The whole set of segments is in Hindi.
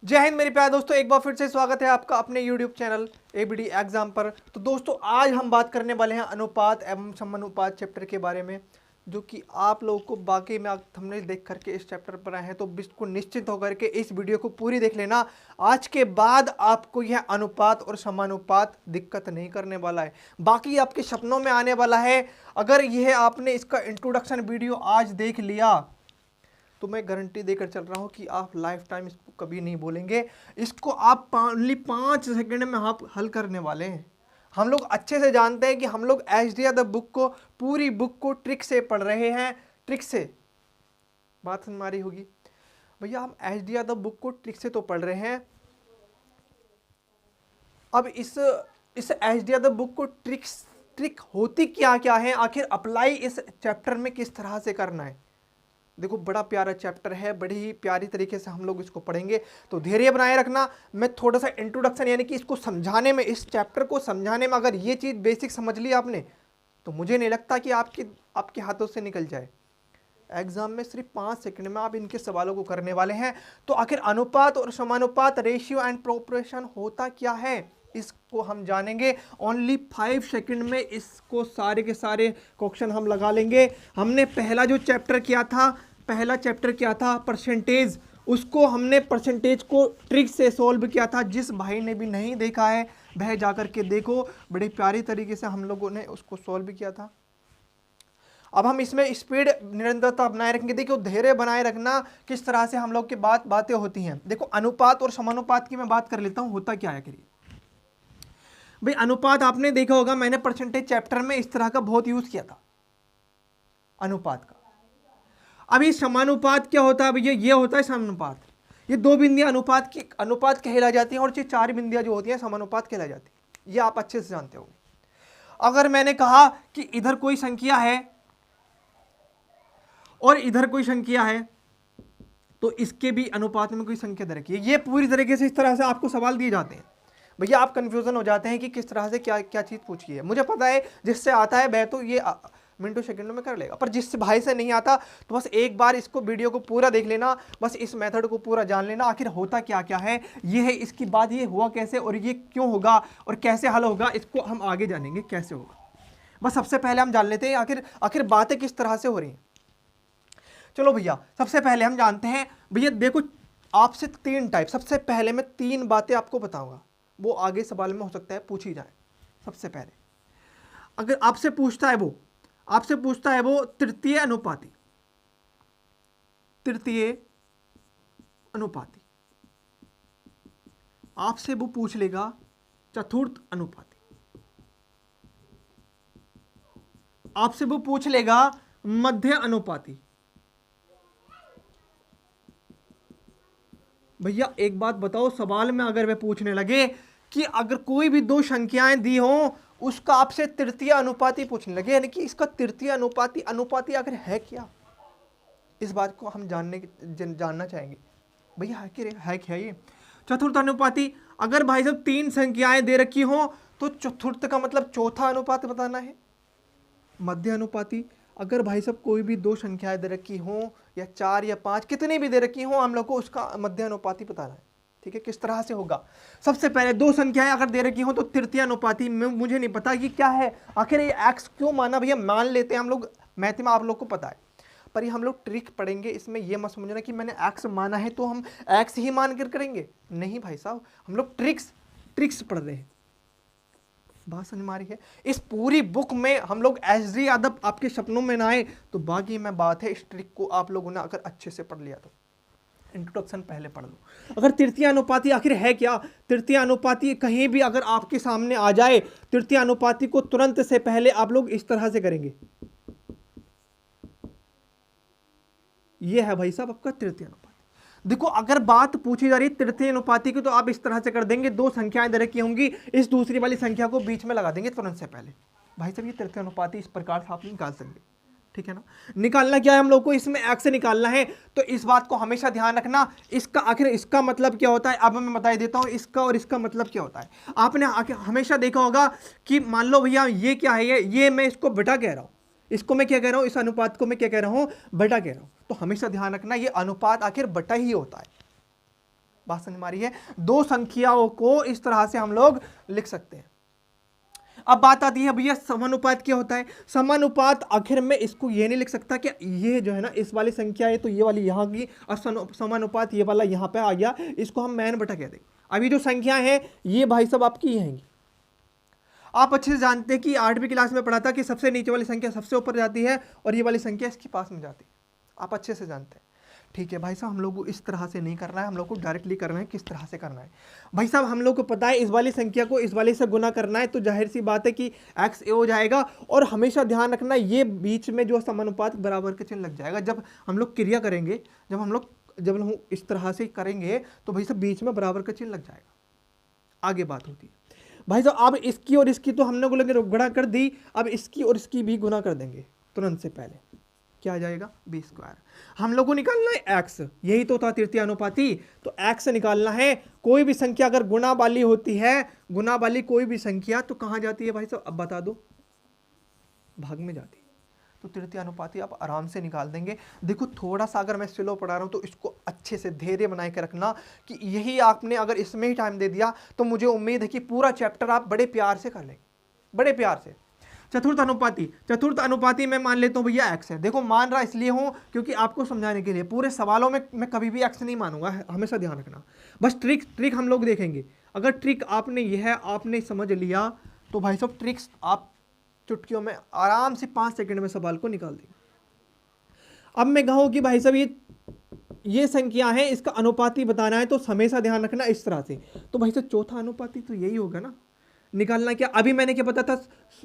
जय हिंद मेरे प्यारे दोस्तों, एक बार फिर से स्वागत है आपका अपने YouTube चैनल एबीडी एग्जाम पर। तो दोस्तों आज हम बात करने वाले हैं अनुपात एवं समानुपात चैप्टर के बारे में, जो कि आप लोगों को बाकी में थंबनेल देख करके इस चैप्टर पर आए हैं तो बिल्कुल निश्चिंत होकर के इस वीडियो को पूरी देख लेना। आज के बाद आपको यह अनुपात और समानुपात दिक्कत नहीं करने वाला है, बाकी आपके सपनों में आने वाला है। अगर यह आपने इसका इंट्रोडक्शन वीडियो आज देख लिया तो मैं गारंटी देकर चल रहा हूं कि आप लाइफ टाइम इसको कभी नहीं बोलेंगे। इसको आप ओनली 5 सेकंड में आप हल करने वाले हैं। हम लोग अच्छे से जानते हैं कि हम लोग एचडीआर द बुक को, पूरी बुक को ट्रिक से पढ़ रहे हैं। ट्रिक से बात हमारी होगी भैया, हम एचडीआर द बुक को ट्रिक से तो पढ़ रहे हैं। अब इस एचडीआर द बुक को ट्रिक होती क्या क्या है, आखिर अप्लाई इस चैप्टर में किस तरह से करना है। देखो बड़ा प्यारा चैप्टर है, बड़ी ही प्यारी तरीके से हम लोग इसको पढ़ेंगे, तो धैर्य बनाए रखना। मैं थोड़ा सा इंट्रोडक्शन यानी कि इसको समझाने में, इस चैप्टर को समझाने में अगर ये चीज़ बेसिक समझ ली आपने तो मुझे नहीं लगता कि आपके हाथों से निकल जाए। एग्जाम में सिर्फ 5 सेकंड में आप इनके सवालों को करने वाले हैं। तो आखिर अनुपात और समानुपात, रेशियो एंड प्रोपोर्शन होता क्या है, इसको हम जानेंगे। ओनली 5 सेकंड में इसको सारे के सारे क्वेश्चन हम लगा लेंगे। हमने पहला जो चैप्टर किया था, पहला चैप्टर क्या था, परसेंटेज, उसको हमने परसेंटेज को ट्रिक से सॉल्व किया था। जिस भाई ने भी नहीं देखा है वह जाकर के देखो, बड़ी प्यारी तरीके से हम लोगों ने उसको सॉल्व किया था। अब हम इसमें स्पीड निरंतरता बनाए रखेंगे। देखो धैर्य बनाए रखना, किस तरह से हम लोग की बातें होती हैं। देखो अनुपात और समानुपात की मैं बात कर लेता हूं, होता क्या है करिए भाई। अनुपात आपने देखा होगा, मैंने परसेंटेज चैप्टर में इस तरह का बहुत यूज किया था अनुपात का। अभी समानुपात क्या होता है भैया, ये होता है समानुपात। ये 2 बिंदियां अनुपात कहला जाती हैं और ये 4 बिंदियां जो होती हैं समानुपात कहला जाती है। ये आप अच्छे से जानते होंगे। अगर मैंने कहा कि इधर कोई संख्या है और इधर कोई संख्या है तो इसके भी अनुपात में कोई संख्या दे रखी है। ये पूरी तरीके से इस तरह से आपको सवाल दिए जाते हैं भैया, आप कंफ्यूजन हो जाते हैं कि किस तरह से क्या क्या चीज पूछी है। मुझे पता है जिससे आता है वह तो ये मिनटों सेकंडों में कर लेगा, पर जिससे भाई से नहीं आता तो बस एक बार इसको वीडियो को पूरा देख लेना, बस इस मेथड को पूरा जान लेना। आखिर होता क्या क्या है, ये है इसकी बात, ये हुआ कैसे और ये क्यों होगा और कैसे हल होगा, इसको हम आगे जानेंगे कैसे होगा। बस सबसे पहले हम जान लेते हैं आखिर बातें किस तरह से हो रही हैं। चलो भैया, सबसे पहले हम जानते हैं भैया, देखो आपसे 3 टाइप, सबसे पहले मैं 3 बातें आपको बताऊंगा, वो आगे सवाल में हो सकता है पूछी जाए। सबसे पहले अगर आपसे पूछता है वो तृतीय अनुपाती, आपसे वो पूछ लेगा चतुर्थ अनुपाती, आपसे वो पूछ लेगा मध्य अनुपाती। भैया एक बात बताओ, सवाल में अगर वे पूछने लगे कि अगर कोई भी 2 संख्याएं दी हो, उसका आपसे तृतीय अनुपाती पूछने लगे, यानी कि इसका तृतीय अनुपाती अगर है क्या, इस बात को हम जानना चाहेंगे भैया। है क्या ये चतुर्थ अनुपाती। अगर भाई साहब 3 संख्याएं दे रखी हो तो चतुर्थ का मतलब चौथा अनुपात बताना है। मध्य अनुपाती, अगर भाई साहब कोई भी 2 संख्याएं दे रखी हो या 4 या 5, कितनी भी दे रखी हो, हम लोग को उसका मध्य अनुपाती बताना है। ठीक है, किस तरह से होगा। सबसे पहले 2 संख्याएं अगर दे रखी हो तो तृतीय अनुपाती में मुझे नहीं पता कि क्या है, आखिर ये एक्स क्यों माना भैया, मान लेते हैं हम लोग, मैथ में आप लोग को पता है, पर ये हम लोग ट्रिक पढ़ेंगे। इसमें ये मत समझना कि मैंने एक्स माना है तो हम एक्स ही मान कर करेंगे, नहीं भाई साहब, हम लोग ट्रिक्स पढ़ रहे हैं। बात समझ में आ रही है। इस पूरी बुक में हम लोग एचडी यादव आपके सपनों में ना आए तो बाकी में बात है, इस ट्रिक को आप लोगों ने अगर अच्छे से पढ़ लिया तो इंट्रोडक्शन पहले पढ़ लो। अगर तृतीय अनुपाती आखिर है क्या, तृतीय अनुपाती कहीं भी अगर आपके सामने आ जाए, तृतीय अनुपाती को तुरंत से पहले आप लोग इस तरह से करेंगे। ये है भाई साहब आपका तृतीय अनुपाती। देखो अगर बात पूछी जा रही है तृतीय अनुपाती की तो आप इस तरह से कर देंगे, 2 संख्याएं दे रखी होंगी, इस दूसरी वाली संख्या को बीच में लगा देंगे तुरंत से पहले। भाई साहब ये तृतीय अनुपाती इस प्रकार से आप निकाल सकेंगे। ठीक है ना। निकालना क्या है हम लोग को, इसमें एक्स से निकालना है, तो इस बात को हमेशा ध्यान रखना। इसका आखिर इसका मतलब क्या होता है, अब मैं बता देता हूं इसका और इसका मतलब क्या होता है। आपने हमेशा देखा होगा कि मान लो भैया ये क्या है, ये मैं इसको बेटा कह रहा हूं, इसको मैं क्या कह रहा हूं, इस अनुपात को मैं क्या कह रहा हूं, बटा कह रहा हूं। तो हमेशा ध्यान रखना ये अनुपात आखिर बटा ही होता है। बात समझ में आ रही है? दो संख्याओं को इस तरह से हम लोग लिख सकते हैं। अब बात आती है भैया समानुपात क्या होता है। समानुपात आखिर में इसको ये नहीं लिख सकता कि ये जो है ना इस वाली संख्या है तो ये वाली यहाँ की, और समानुपात ये वाला यहाँ पे आ गया, इसको हम मैन बटा कह देंगे। अभी जो संख्या है ये भाई सब आपकी ये हैंगी। आप अच्छे से जानते हैं कि 8वीं क्लास में पढ़ा था कि सबसे नीचे वाली संख्या सबसे ऊपर जाती है और ये वाली संख्या इसके पास में जाती है, आप अच्छे से जानते हैं। ठीक है भाई साहब, हम लोग को इस तरह से नहीं करना है, हम लोग को डायरेक्टली करना है। किस तरह से करना है भाई साहब? हम लोग को पता है इस वाली संख्या को इस वाले से गुना करना है, तो जाहिर सी बात है कि x ए हो जाएगा। और हमेशा ध्यान रखना ये बीच में जो समानुपात बराबर के चिन्ह लग जाएगा। जब हम लोग क्रिया करेंगे, जब हम इस तरह से करेंगे तो भाई साहब बीच में बराबर का चिन्ह लग जाएगा। आगे बात होती है भाई साहब, अब इसकी और इसकी तो हमने गुणा कर दी, अब इसकी और इसकी भी गुना कर देंगे तुरंत से। पहले क्या आ जाएगा? b²। हम लोग को निकालना है x, यही तो था तृतीय अनुपाती, तो x निकालना है। कोई भी संख्या अगर गुणा वाली होती है, गुणा वाली कोई भी संख्या, तो कहां जाती है भाई साहब? अब बता दो, भाग में जाती है। तो तृतीय अनुपाती आप आराम से निकाल देंगे। देखो थोड़ा सा अगर मैं स्लो पढ़ा रहा हूं तो इसको अच्छे से धैर्य बनाए के रखना कि यही आपने अगर इसमें ही टाइम दे दिया तो मुझे उम्मीद है कि पूरा चैप्टर आप बड़े प्यार से कर लेंगे, बड़े प्यार से। चतुर्थ अनुपाती मैं मान लेता हूं भैया x है। देखो मान रहा इसलिए हूं क्योंकि आपको समझाने के लिए, पूरे सवालों में मैं कभी भी x नहीं मानूंगा, हमेशा ध्यान रखना। बस ट्रिक हम लोग देखेंगे। अगर ट्रिक आपने यह है आपने समझ लिया तो भाई साहब ट्रिक्स आप चुटकियों में आराम से 5 सेकंड में सवाल को निकाल देंगे। अब मैं कहूं कि भाई साहब ये संख्या है, इसका अनुपाती बताना है, तो हमेशा ध्यान रखना इस तरह से। तो भाई साहब चौथा अनुपाती तो यही होगा ना, निकालना क्या? अभी मैंने क्या पता था,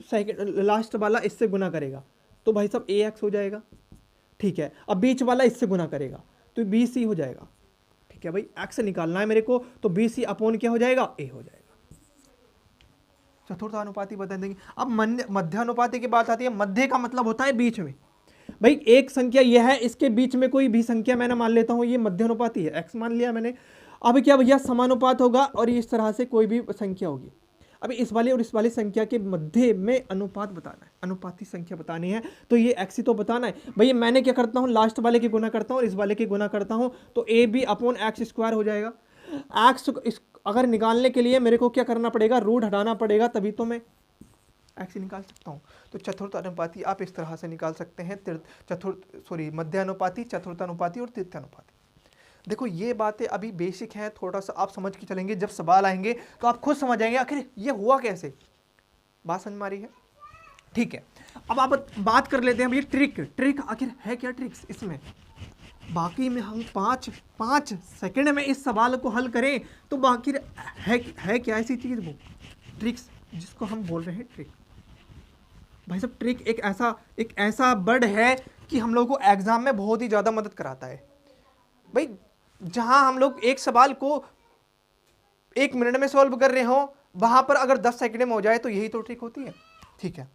सेकंड लास्ट वाला इससे गुना करेगा तो भाई साहब ax हो जाएगा। ठीक है, अब बीच वाला इससे गुना करेगा तो bc हो जाएगा। ठीक है भाई, x निकालना है मेरे को, तो bc अपॉन क्या हो जाएगा? a हो जाएगा। चतुर्थ अनुपाती बता देंगे। अब मध्य अनुपाती की बात आती है। मध्य का मतलब होता है बीच में। भाई एक संख्या यह है, इसके बीच में कोई भी संख्या मैंने मान लेता हूं ये मध्य अनुपाती है, x मान लिया मैंने। अब क्या भैया समानुपात होगा और इस तरह से कोई भी संख्या होगी। अभी इस वाली और इस वाली संख्या के मध्य में अनुपात बताना है, अनुपाती संख्या बतानी है, तो ये x ही तो बताना है। भैया मैंने क्या करता हूँ, लास्ट वाले की गुना करता हूँ और इस वाले की गुना करता हूँ, तो a b अपॉन x² हो जाएगा। x अगर निकालने के लिए मेरे को क्या करना पड़ेगा? रूट हटाना पड़ेगा, तभी तो मैं x निकाल सकता हूँ। तो चतुर्थ अनुपाती आप इस तरह से निकाल सकते हैं। मध्य अनुपाती, चतुर्थ अनुपाती और तृतीय अनुपाती। देखो ये बातें अभी बेसिक हैं, थोड़ा सा आप समझ के चलेंगे, जब सवाल आएंगे तो आप खुद समझ आएंगे आखिर ये हुआ कैसे। बात समझ में आ रही है? ठीक है, अब आप बात कर लेते हैं भैया ट्रिक आखिर है क्या ट्रिक्स इसमें। बाकी में हम पाँच सेकंड में इस सवाल को हल करें तो बाकी है क्या ऐसी चीज़ वो ट्रिक्स जिसको हम बोल रहे हैं ट्रिक। भाई साहब ट्रिक एक ऐसा वर्ड है कि हम लोगों को एग्जाम में बहुत ही ज़्यादा मदद कराता है। भाई जहां हम लोग एक सवाल को 1 मिनट में सॉल्व कर रहे हो, वहां पर अगर 10 सेकंड में हो जाए तो यही तो ट्रिक होती है। ठीक है,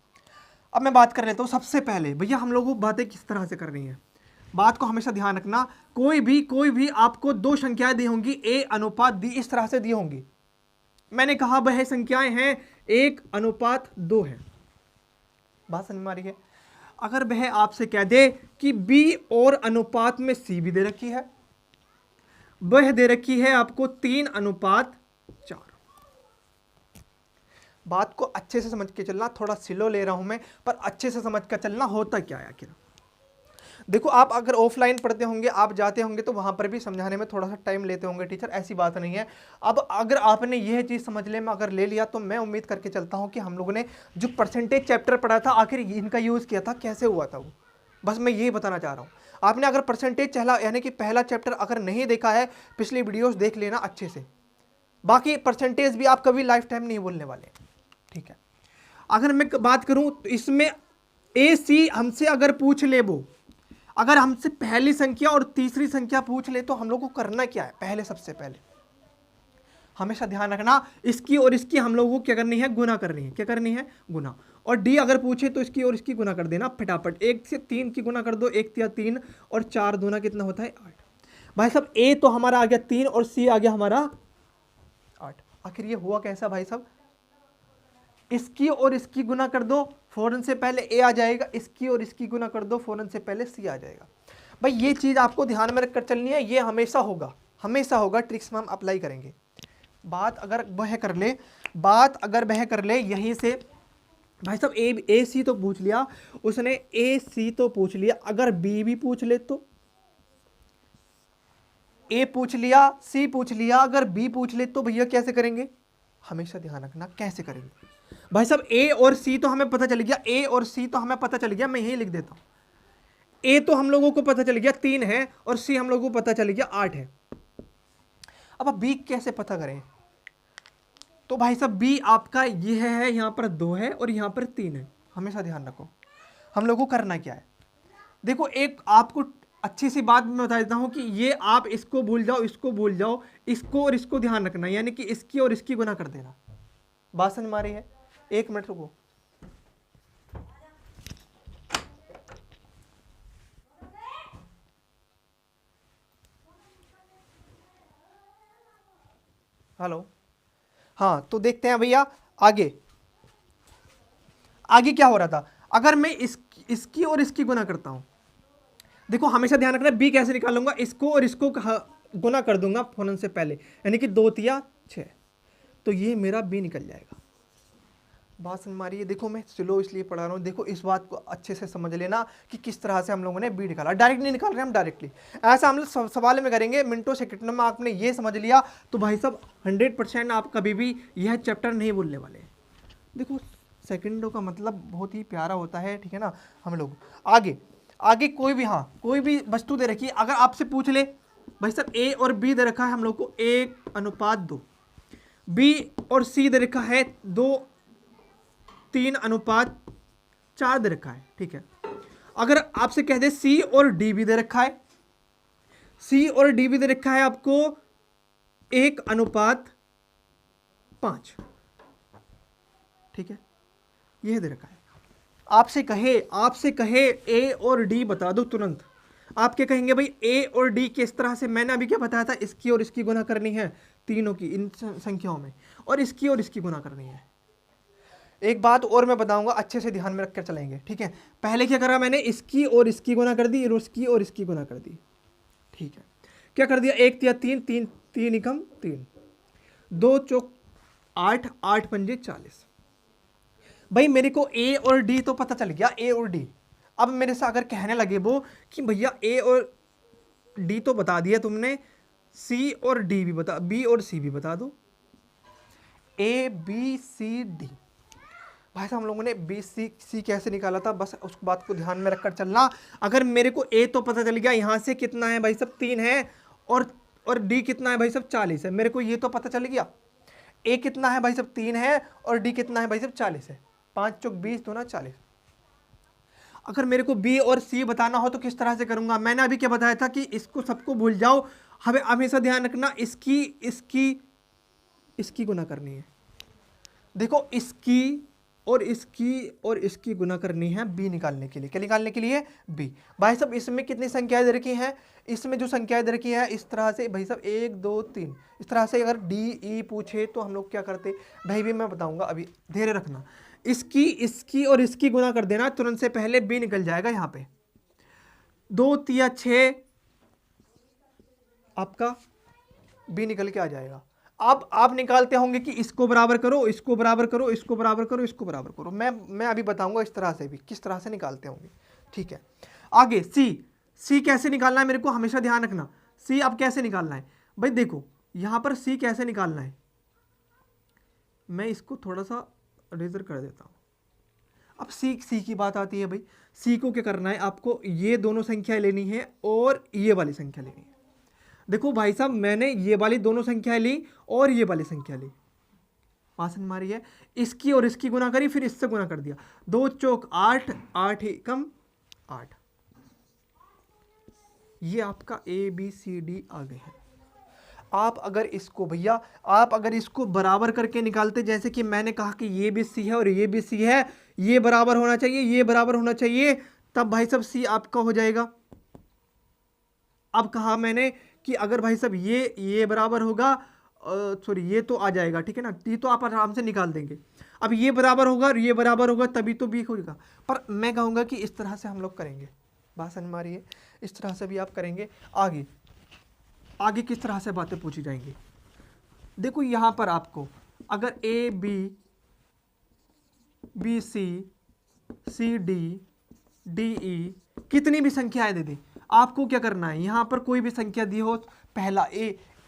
अब मैं बात कर लेता हूं। सबसे पहले भैया हम लोगों को बातें किस तरह से करनी है, बात को हमेशा ध्यान रखना। कोई भी आपको 2 संख्याएं दी होंगी, a अनुपात दी इस तरह से दी होंगी। मैंने कहा वह संख्याएं हैं 1:2 है। बात समझ में आ रही है? अगर वह आपसे कह दे कि b और अनुपात में c भी दे रखी है, वह दे रखी है आपको 3:4। बात को अच्छे से समझ के चलना, थोड़ा स्लो ले रहा हूं मैं, पर अच्छे से समझ कर चलना। होता क्या है आखिर? देखो आप अगर ऑफलाइन पढ़ते होंगे, आप जाते होंगे तो वहां पर भी समझाने में थोड़ा सा टाइम लेते होंगे टीचर, ऐसी बात नहीं है। अब अगर आपने यह चीज समझने में अगर ले लिया तो मैं उम्मीद करके चलता हूं कि हम लोगों ने जो परसेंटेज चैप्टर पढ़ा था आखिर इनका यूज किया था, कैसे हुआ था वो, बस मैं यही बताना चाह रहा हूँ। आपने अगर परसेंटेज यानी कि पहला चैप्टर अगर नहीं देखा है, पिछली वीडियोस देख लेना अच्छे से। बाकी परसेंटेज भी आप कभी लाइफ टाइम नहीं बोलने वाले। ठीक है, अगर मैं बात करूं तो इसमें AC हमसे अगर पूछ ले, वो अगर हमसे पहली संख्या और तीसरी संख्या पूछ ले तो हम लोग को करना क्या है? सबसे पहले हमेशा ध्यान रखना, इसकी और इसकी हम लोगों को क्या करनी है? गुना करनी है। क्या करनी है? गुना। और D अगर पूछे तो इसकी और इसकी गुना कर देना फटाफट। 1 से 3 की गुना कर दो, 1 या 3 और 4 दूना कितना होता है? 8। भाई साहब A तो हमारा आ गया 3 और C आ गया हमारा 8। आखिर ये हुआ कैसा भाई साहब? इसकी और इसकी गुना कर दो, फौरन से पहले A आ जाएगा, इसकी और इसकी गुना कर दो, फौरन से पहले C आ जाएगा। भाई ये चीज आपको ध्यान में रखकर चलनी है, ये हमेशा होगा। हमेशा होगा, ट्रिक्स में हम अप्लाई करेंगे। बात अगर वह कर ले यहीं से, भाई साहब ए सी तो पूछ लिया उसने, ए सी तो पूछ लिया, अगर बी भी पूछ ले तो, ए पूछ लिया, सी पूछ लिया, अगर बी पूछ ले तो भैया कैसे करेंगे, हमेशा ध्यान रखना कैसे करेंगे। भाई साहब ए और सी तो हमें पता चल गया, ए और सी तो हमें पता चल गया, मैं यही लिख देता हूं। ए तो हम लोगों को पता चल गया 3 है, और सी हम लोगों को पता चल गया 8 है। अब बी कैसे पता करें, तो भाई साहब बी आपका ये है, यहां पर 2 है और यहां पर 3 है। हमेशा ध्यान रखो हम लोगों को करना क्या है। देखो एक आपको अच्छी सी बात मैं बता देता हूं कि ये आप इसको भूल जाओ, इसको भूल जाओ, इसको और इसको ध्यान रखना, यानी कि इसकी और इसकी गुना कर देना। बात समझ में आ रही है? 1 मिनट रुको। हेलो, हाँ तो देखते हैं भैया आगे क्या हो रहा था। अगर मैं इसकी और इसकी गुना करता हूं, देखो हमेशा ध्यान रखना बी कैसे निकालूंगा, इसको और इसको गुना कर दूंगा फौरन से पहले, यानी कि 2 तिया 6, तो ये मेरा बी निकल जाएगा। बात समझ में आ रही है? देखो मैं स्लो इसलिए पढ़ा रहा हूँ, देखो इस बात को अच्छे से समझ लेना कि किस तरह से हम लोगों ने बी निकाला। डायरेक्ट नहीं निकाल रहे हम, डायरेक्टली ऐसा हम लोग सवाल में करेंगे, मिनटों सेकंडों में आपने ये समझ लिया तो भाई साहब 100% आप कभी भी यह चैप्टर नहीं भूलने वाले। देखो सेकंडों का मतलब बहुत ही प्यारा होता है, ठीक है ना। हम लोग आगे कोई भी वस्तु दे रखी है, अगर आपसे पूछ ले भाई साहब ए और बी दे रखा है हम लोग को 1:2, बी और सी दे रखा है 3:4 दे रखा है, ठीक है। अगर आपसे कह दे सी और डी भी दे रखा है, सी और डी भी दे रखा है आपको 1:5, ठीक है, यह दे रखा है। आपसे कहे ए और डी बता दो तुरंत, आप क्या कहेंगे भाई ए और डी किस तरह से, मैंने अभी क्या बताया था, इसकी और इसकी गुना करनी है, तीनों की इन संख्याओं में, और इसकी गुना करनी है। एक बात और मैं बताऊंगा, अच्छे से ध्यान में रखकर चलेंगे, ठीक है। पहले क्या करा मैंने, इसकी और इसकी गुना कर दी, इसकी और इसकी गुना कर दी, ठीक है। क्या कर दिया, 1 तिया 3, 3 एकम 3, 2 चौक 8, 8 पंजे 40। भाई मेरे को ए और डी तो पता चल गया, ए और डी। अब मेरे से अगर कहने लगे वो कि भैया ए और डी तो बता दिया तुमने, सी और डी भी बता, बी और सी भी बता दो, ए बी सी डी। भाई साहब हम लोगों ने बी सी कैसे निकाला था, बस उस बात को ध्यान में रखकर चलना। अगर मेरे को ए तो पता चल गया, यहाँ से कितना है भाई साहब 3 है, और डी कितना है भाई साहब 40 है, मेरे को ये तो पता चल गया। ए कितना है भाई साहब 3 है, और डी कितना है भाई साहब 40 है, 5 चौक 20 2 40। अगर मेरे को बी और सी बताना हो तो किस तरह से करूंगा, मैंने अभी क्या बताया था कि इसको सबको भूल जाओ, हमें हमेशा ध्यान रखना इसकी गुना करनी है। देखो इसकी और इसकी गुना करनी है बी निकालने के लिए। क्या निकालने के लिए? बी। भाई साहब इसमें कितनी संख्याएं दे रखी हैं, इसमें जो संख्याएं दे रखी हैं इस तरह से भाई साहब 1 2 3, इस तरह से अगर डी ई पूछे तो हम लोग क्या करते भाई, भी मैं बताऊंगा, अभी धैर्य रखना। इसकी और इसकी गुना कर देना, तुरंत से पहले बी निकल जाएगा। यहाँ पे 2 तिया 6 आपका बी निकल के आ जाएगा। अब आप निकालते होंगे कि इसको बराबर करो, इसको बराबर करो, इसको बराबर करो, इसको बराबर करो, मैं अभी बताऊंगा इस तरह से भी किस तरह से निकालते होंगे, ठीक है। आगे सी कैसे निकालना है, मेरे को हमेशा ध्यान रखना। सी अब कैसे निकालना है भाई, देखो यहां पर सी कैसे निकालना है, मैं इसको थोड़ा सा रेजर कर देता हूं। अब सी की बात आती है भाई, सी को क्या करना है, आपको ये दोनों संख्याएं लेनी है और ये वाली संख्या लेनी है। देखो भाई साहब मैंने ये वाली दोनों संख्याएं ली और ये वाली संख्या ली, पास मारी है, इसकी और इसकी गुना करी, फिर इससे गुना कर दिया, 2 चौक 8, 8 एकम 8। ये आपका ए बी सी डी आ गए हैं। आप अगर इसको बराबर करके निकालते, जैसे कि मैंने कहा कि ये भी सी है और ये भी सी है, ये बराबर होना चाहिए, ये बराबर होना चाहिए, तब भाई साहब सी आपका हो जाएगा। अब कहा मैंने कि अगर भाई साहब ये बराबर होगा, सॉरी ये तो आ जाएगा, ठीक है ना, ये तो आप आराम से निकाल देंगे। अब ये बराबर होगा और ये बराबर होगा तभी तो बी होगा। पर मैं कहूँगा कि इस तरह से हम लोग करेंगे, बात समझ में आ रही है, इस तरह से भी आप करेंगे। आगे आगे किस तरह से बातें पूछी जाएंगी। देखो यहां पर आपको अगर A B, B C, C D, D E कितनी भी संख्याएं दे दी, आपको क्या करना है, यहां पर कोई भी संख्या दी हो, पहला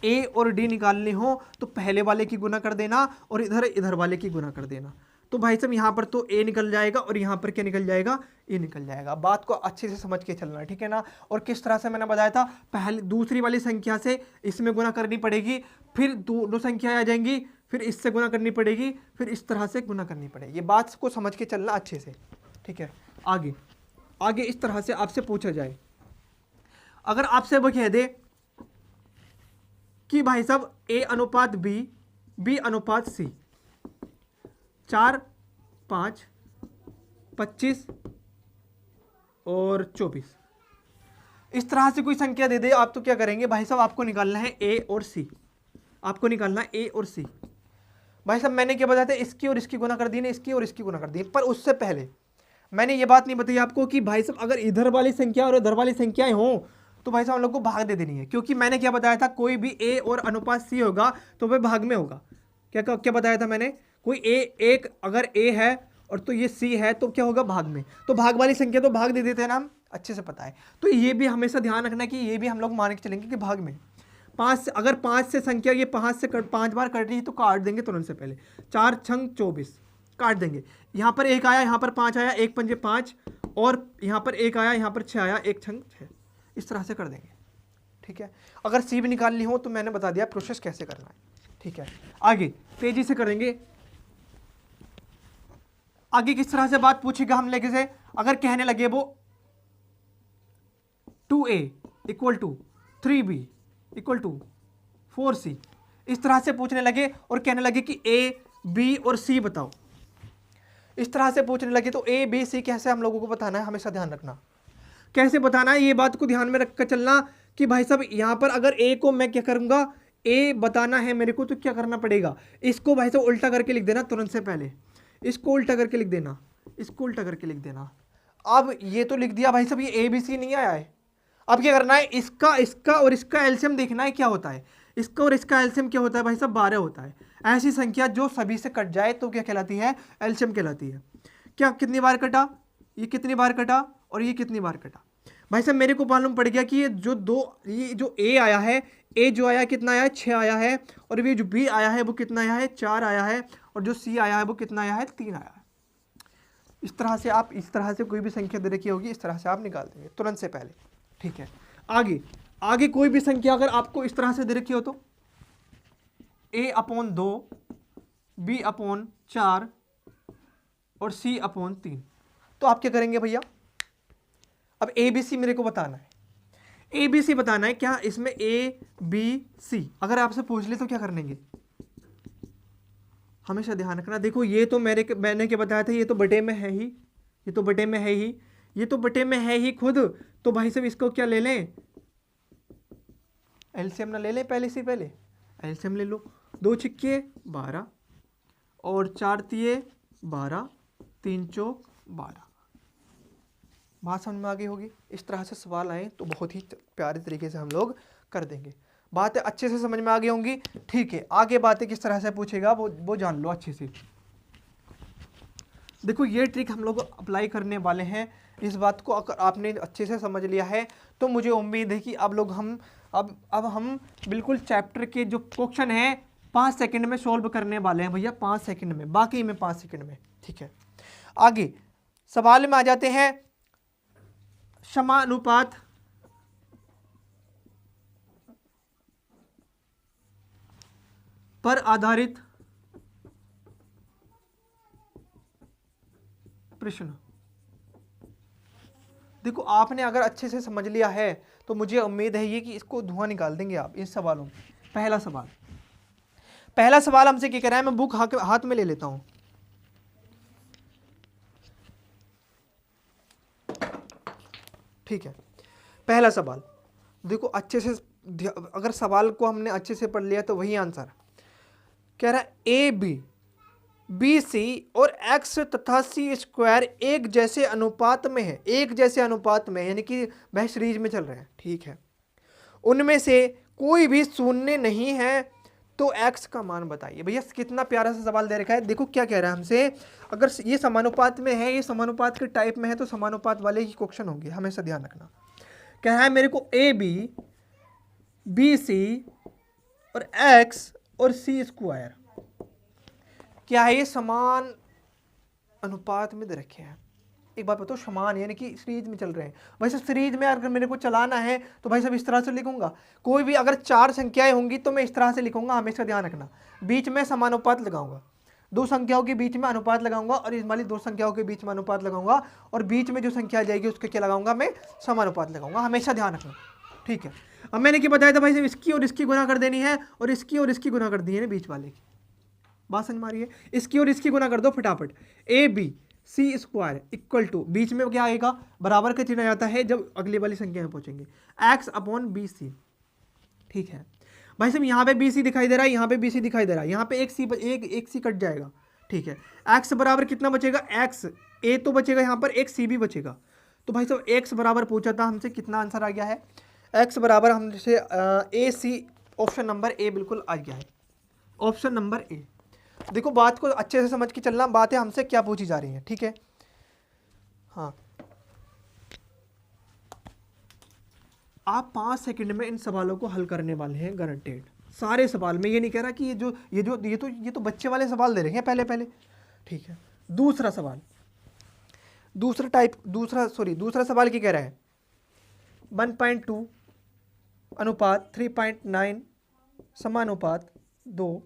ए और डी निकालनी हो तो पहले वाले की गुना कर देना और इधर वाले की गुना कर देना। तो भाई साहब यहाँ पर तो ए निकल जाएगा और यहाँ पर क्या निकल जाएगा, ए निकल जाएगा। बात को अच्छे से समझ के चलना है, ठीक है ना। और किस तरह से मैंने बताया था, पहले दूसरी वाली संख्या से इसमें गुना करनी पड़ेगी, फिर दो संख्याएं आ जाएंगी, फिर इससे गुना करनी पड़ेगी, फिर इस तरह से गुना करनी पड़ेगी। ये बात को समझ के चलना अच्छे से, ठीक है। आगे इस तरह से आपसे पूछा जाए, अगर आपसे वो कह दे कि भाई साहब ए अनुपात बी, बी अनुपात सी, 4, 5, 25 और 24 इस तरह से कोई संख्या दे दे, आप तो क्या करेंगे भाई साहब, आपको निकालना है ए और सी, आपको निकालना है ए और सी। भाई साहब मैंने क्या बताया था, इसकी और इसकी गुना कर दी ना, इसकी और इसकी गुना कर दी। पर उससे पहले मैंने ये बात नहीं बताई आपको कि भाई साहब अगर इधर वाली संख्या और इधर वाली संख्याएं हों तो भाई साहब हम लोग को भाग दे देनी है, क्योंकि मैंने क्या बताया था, कोई भी ए और अनुपात सी होगा तो वह भाग में होगा। क्या बताया था मैंने, कोई एक अगर ए है और तो ये सी है तो क्या होगा, भाग में। तो भाग वाली संख्या तो भाग दे देते हैं ना, हम अच्छे से पता है। तो ये भी हमेशा ध्यान रखना कि ये भी हम लोग मान के चलेंगे कि भाग में। 5 अगर 5 से संख्या ये 5 बार कट रही है तो काट देंगे तुरंत से पहले, 4 छंग 24 काट देंगे। यहाँ पर 1 आया, यहाँ पर 5 आया, 1 पंजे 5 और यहाँ पर 1 आया, यहाँ पर 6 आया, 1 छंग 6, इस तरह से कर देंगे, ठीक है। अगर सी भी निकालनी हो तो मैंने बता दिया प्रोसेस कैसे करना है, ठीक है। आगे तेजी से करेंगे। आगे किस तरह से बात पूछेगा हम लेके से, अगर कहने लगे वो 2a equal to 3b equal to 4c, इस तरह से पूछने लगे और कहने लगे कि a b और c बताओ, इस तरह से पूछने लगे तो a b c कैसे हम लोगों को बताना है, हमेशा ध्यान रखना कैसे बताना है। ये बात को ध्यान में रखकर चलना कि भाई साहब यहां पर अगर a को मैं क्या करूंगा, a बताना है मेरे को, तो क्या करना पड़ेगा, इसको भाई साहब उल्टा करके लिख देना तुरंत से पहले, इसको उल्टा करके लिख देना, इसको उल्टा करके लिख देना। अब ये तो लिख दिया भाई साहब, ये ABC नहीं आया है। अब क्या करना है, इसका और इसका एलसीएम देखना है क्या होता है, इसका और इसका एलसीएम क्या होता है भाई साहब, 12 होता है। ऐसी संख्या जो सभी से कट जाए तो क्या कहलाती है, एलसीएम कहलाती है। क्या कितनी बार कटा, ये कितनी बार कटा और ये कितनी बार कटा। भाई साहब मेरे को मालूम पड़ गया कि ये जो ए आया है, ए जो आया कितना आया है, 6 आया है, और ये जो बी आया है वो कितना आया है, 4 आया है, और जो सी आया है वो कितना आया है, 3 आया है। इस तरह से आप, इस तरह से कोई भी संख्या दे रखी होगी, इस तरह से आप निकाल देंगे तुरंत से पहले, ठीक है। आगे कोई भी संख्या अगर आपको इस तरह से दे रखी हो तो a/2, b/4 और c/3, तो आप क्या करेंगे भैया, अब ABC मेरे को बताना है, ABC बताना है। क्या इसमें ABC अगर आपसे पूछ ले तो क्या करेंगे, हमेशा ध्यान रखना। देखो ये तो मैंने क्या बताया था, ये तो बटे में है ही, ये तो बटे में है ही, ये तो बटे में है ही खुद। तो भाई साहब इसको क्या ले लें, एलसीएम ना ले लें, पहले से पहले एलसीएम ले लो। 2 छिक्के 12 और 4 तिये 12, 3 चौक 12। बात समझ में आ गई होगी। इस तरह से सवाल आए तो बहुत ही प्यारे तरीके से हम लोग कर देंगे। बातें अच्छे से समझ में आ गई होंगी, ठीक है। आगे बातें किस तरह से पूछेगा वो जान लो अच्छे से। देखो ये ट्रिक हम लोग अप्लाई करने वाले हैं। इस बात को अगर आपने अच्छे से समझ लिया है तो मुझे उम्मीद है कि अब हम बिल्कुल चैप्टर के जो क्वेश्चन है 5 सेकंड में सॉल्व करने वाले हैं भैया, 5 सेकंड में, बाकी में 5 सेकंड में, ठीक है। आगे सवाल में आ जाते हैं। समानुपात पर आधारित प्रश्न। देखो आपने अगर अच्छे से समझ लिया है तो मुझे उम्मीद है ये कि इसको धुआं निकाल देंगे आप इस सवालों में। पहला सवाल हमसे क्या कह रहा है, मैं बुक हाथ में ले लेता हूं। ठीक है, पहला सवाल देखो अच्छे से, अगर सवाल को हमने अच्छे से पढ़ लिया तो वही आंसर कह रहा है। ए बी सी और x तथा सी स्क्वायर एक जैसे अनुपात में है, एक जैसे अनुपात में, यानी कि वह सीरीज में चल रहे हैं, ठीक है। उनमें से कोई भी शून्य नहीं है तो x का मान बताइए। भैया कितना प्यारा सा सवाल दे रखा है। देखो क्या कह रहा है हमसे, अगर ये समानुपात में है, ये समानुपात के टाइप में है, तो समानुपात वाले ही क्वेश्चन होंगे, हमेशा ध्यान रखना। कह रहा है मेरे को ए बी, बी सी और x और सी स्क्वायर क्या है, ये समान अनुपात में दे रखे हैं। एक बात बताओ, समान यानी कि सीरीज में चल रहे हैं। भाई साहब सीरीज में अगर मेरे को चलाना है तो भाई साहब इस तरह से लिखूंगा। कोई भी अगर 4 संख्याएं होंगी तो मैं इस तरह से लिखूंगा, हमेशा ध्यान रखना। बीच में समानुपात लगाऊंगा, 2 संख्याओं के बीच में अनुपात लगाऊंगा, और इस वाली 2 संख्याओं के बीच में अनुपात लगाऊंगा, और बीच में जो संख्या आ जाएगी उसके क्या लगाऊंगा, मैं समानुपात लगाऊंगा, हमेशा ध्यान रखना, ठीक है। अब मैंने क्या बताया था भाई साहब, इसकी और इसकी गुना कर देनी है, और इसकी और इसकी गुना कर दी है बीच वाले की। बात समझ मारिए, इसकी और इसकी गुना कर दो फटाफट। A B C square equal to, बीच में क्या आएगा, बराबर का चिन्ह आता है जब अगली वाली संख्या में पहुंचेंगे, एक्स अपॉन बी सी, ठीक है। भाई साहब यहाँ पे बी सी दिखाई दे रहा है, यहाँ पे बी सी दिखाई दे रहा है, यहाँ पे एक सी कट जाएगा, ठीक है। एक्स बराबर कितना बचेगा, एक्स ए तो बचेगा, यहाँ पर एक सी भी बचेगा। तो भाई साहब एक्स बराबर पूछा था हमसे, कितना आंसर आ गया है, एक्स बराबर हमसे ए सी, ऑप्शन नंबर ए बिल्कुल आ गया है, ऑप्शन नंबर ए। देखो बात को अच्छे से समझ के चलना, बातें हमसे क्या पूछी जा रही हैं, ठीक है। हाँ, आप 5 सेकंड में इन सवालों को हल करने वाले हैं गारंटेड, सारे सवाल। मैं ये नहीं कह रहा कि ये तो बच्चे वाले सवाल दे रहे हैं पहले, ठीक है। दूसरा सवाल, दूसरा सवाल क्या कह रहा है, 1.2 अनुपात 3.9 समानुपात 2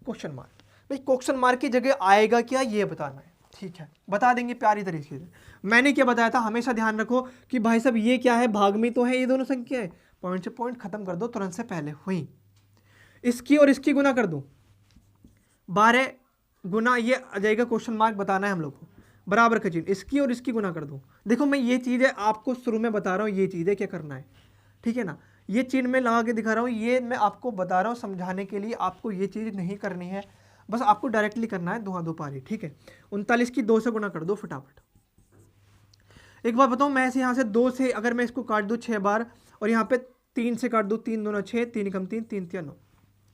क्वेश्चन मार्क। भाई क्वेश्चन मार्क की जगह आएगा क्या, ये बताना है, ठीक है। बता देंगे प्यारी तरीके से। मैंने क्या बताया था, हमेशा ध्यान रखो कि भाई साहब ये क्या है, भाग में तो है ये दोनों संख्याएं, पॉइंट से पॉइंट खत्म कर दो तुरंत से पहले हुई। इसकी और इसकी गुना कर दो, 12 गुना ये आ जाएगा, क्वेश्चन मार्क बताना है हम लोग को, बराबर का चिन्ह, इसकी और इसकी गुना कर दो। देखो मैं ये चीज़ है आपको शुरू में बता रहा हूँ, ये चीज़ है क्या करना है, ठीक है ना। ये चिन्ह मैं लगा के दिखा रहा हूँ, ये मैं आपको बता रहा हूँ समझाने के लिए, आपको ये चीज़ नहीं करनी है, बस आपको डायरेक्टली करना है, दो पारी, ठीक है। 39 की 2 से गुना कर दो फटाफट। एक बार बताऊँ, मैं यहाँ से 2 से अगर मैं इसको काट दूँ 6 बार, और यहाँ पे 3 से काट दूँ, 3 दूना 6, 3 कम 3, 3 3 9,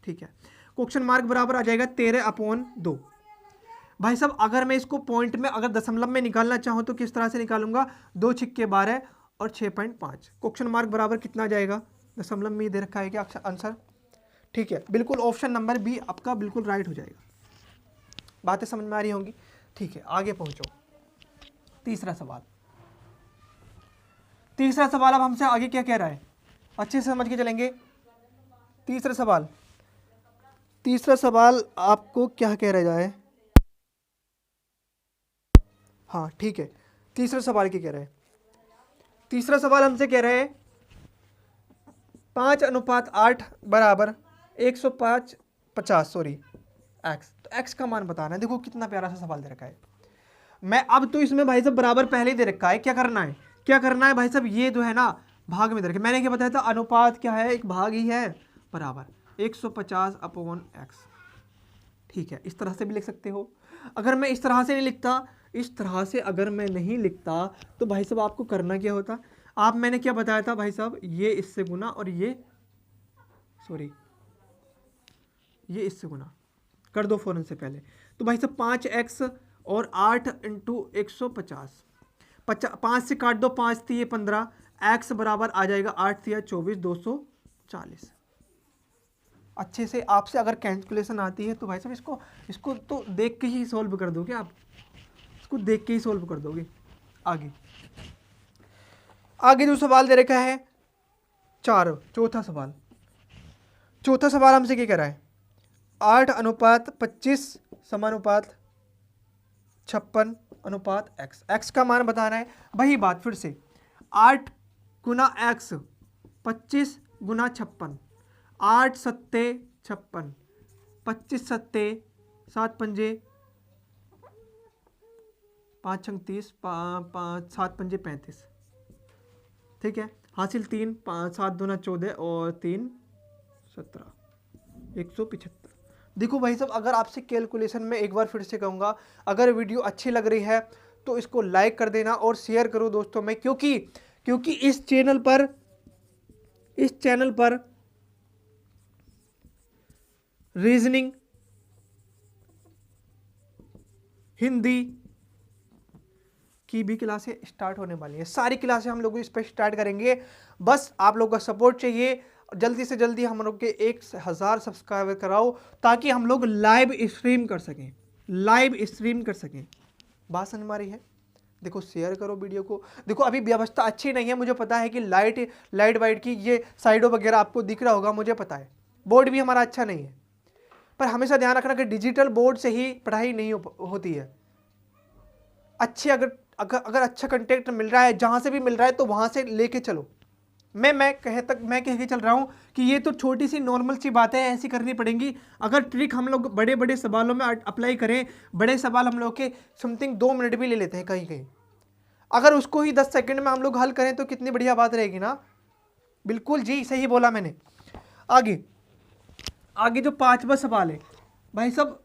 ठीक है। क्वेश्चन मार्क बराबर आ जाएगा 13/2। भाई साहब अगर मैं इसको पॉइंट में, अगर दशमलव में निकालना चाहूँ तो किस तरह से निकालूंगा, 2 छिक्के 12 और 6.5। क्वेश्चन मार्क बराबर कितना जाएगा, दशमलव में दे रखा है क्या आंसर, ठीक है। बिल्कुल ऑप्शन नंबर बी आपका बिल्कुल राइट हो जाएगा। बातें समझ में आ रही होंगी, ठीक है। आगे पहुंचो, तीसरा सवाल अब हमसे आगे क्या कह रहा है, अच्छे से समझ के चलेंगे। तीसरा सवाल आपको क्या कह रहा है, हाँ ठीक है। तीसरा सवाल क्या कह रहा है, तीसरा सवाल हमसे कह रहा है 5:8 बराबर 150 एक्स। तो एक्स का मान बताना है। देखो कितना प्यारा सा सवाल दे रखा है। मैं अब तो इसमें भाई साहब बराबर पहले ही दे रखा है, क्या करना है भाई साहब, ये जो है ना भाग में दे रखा है। मैंने क्या बताया था, अनुपात क्या है, एक भाग ही है, बराबर 150/x, ठीक है। इस तरह से भी लिख सकते हो। अगर मैं इस तरह से नहीं लिखता, इस तरह से अगर मैं नहीं लिखता तो भाई साहब आपको करना क्या होता, आप, मैंने क्या बताया था भाई साहब, ये इससे गुना और ये इससे गुना कर दो फौरन से पहले। तो भाई साहब 5x और 8 × 150, 5 से काट दो, 5 थी 15, x बराबर आ जाएगा 8 थी 24, 240। अच्छे से आपसे अगर कैलकुलेशन आती है तो भाई साहब इसको तो देख के ही सॉल्व कर दोगे आप, इसको देख के ही सॉल्व कर दोगे। आगे जो सवाल दे रखा है चौथा सवाल हमसे क्या कह रहा है, 8:25 समानुपात 56/x। x का मान बताना है। वही बात फिर से, 8 गुना x, 25 गुना 56, 8 सत्ते 56, 25 सत्ते 7 पंजे 5 छंग 30, 7 पंजे 35, ठीक है। हासिल 3, 7 दूना 14 और 3 17, 175। देखो भाई साहब अगर आपसे कैलकुलेशन में एक बार फिर से कहूँगा, अगर वीडियो अच्छी लग रही है तो इसको लाइक कर देना और शेयर करो दोस्तों में, क्योंकि इस चैनल पर रीजनिंग, हिंदी की भी क्लासें स्टार्ट होने वाली हैं। सारी क्लासें हम लोग इस पर स्टार्ट करेंगे। बस आप लोगों का सपोर्ट चाहिए। जल्दी से जल्दी हम लोग के 1000 सब्सक्राइबर कराओ ताकि हम लोग लाइव स्ट्रीम कर सकें, लाइव स्ट्रीम कर सकें। बात समझ में आ रही है? देखो शेयर करो वीडियो को। देखो अभी व्यवस्था अच्छी नहीं है, मुझे पता है कि लाइट वाइट की ये साइडों वगैरह आपको दिख रहा होगा, मुझे पता है। बोर्ड भी हमारा अच्छा नहीं है, पर हमेशा ध्यान रखना कि डिजिटल बोर्ड से ही पढ़ाई नहीं होती है। अच्छे अगर अच्छा कंटेंट मिल रहा है, जहाँ से भी मिल रहा है तो वहाँ से लेके चलो। मैं कह के चल रहा हूँ कि ये तो छोटी सी नॉर्मल सी बातें हैं, ऐसी करनी पड़ेंगी। अगर ट्रिक हम लोग बड़े बड़े सवालों में अप्लाई करें, बड़े सवाल हम लोग के समथिंग 2 मिनट भी ले लेते हैं कहीं कहीं, अगर उसको ही 10 सेकंड में हम लोग हल करें तो कितनी बढ़िया बात रहेगी ना। बिल्कुल जी, सही बोला मैंने। आगे जो 5वां सवाल है, भाई सब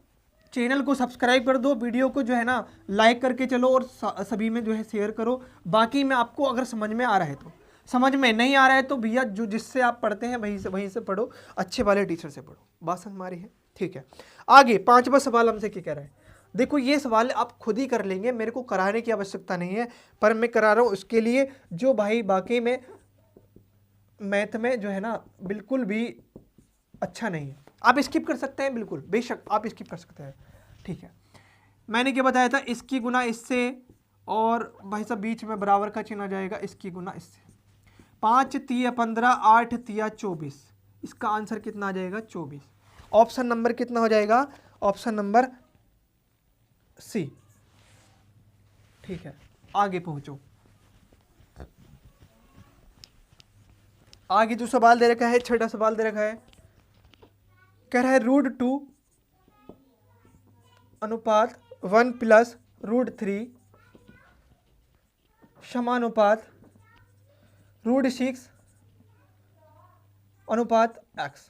चैनल को सब्सक्राइब कर दो, वीडियो को जो है ना लाइक करके चलो और सभी में जो है शेयर करो। बाकी में आपको अगर समझ में आ रहा है तो, समझ में नहीं आ रहा है तो भैया जो जिससे आप पढ़ते हैं वहीं से पढ़ो, अच्छे वाले टीचर से पढ़ो। बात समझ में आ रही है? ठीक है। आगे 5वां सवाल हमसे क्या कह रहा है, देखो ये सवाल आप खुद ही कर लेंगे, मेरे को कराने की आवश्यकता नहीं है, पर मैं करा रहा हूँ उसके लिए जो भाई बाकी में मैथ में जो है ना बिल्कुल भी अच्छा नहीं है। आप स्किप कर सकते हैं, बिल्कुल बेशक आप स्किप कर सकते हैं। ठीक है, मैंने क्या बताया था, इसकी गुना इससे और भाई साहब बीच में बराबर का चिन्ह आ जाएगा, इसकी गुना इससे। 5 तिया 15, 8 तिया 24, इसका आंसर कितना आ जाएगा? 24। ऑप्शन नंबर कितना हो जाएगा? Option number C. ठीक है, आगे पहुंचो। आगे जो सवाल दे रखा है, 6वां सवाल दे रखा है, कह रहा है √2 अनुपात 1 प्लस √3 समानुपात √6 अनुपात x।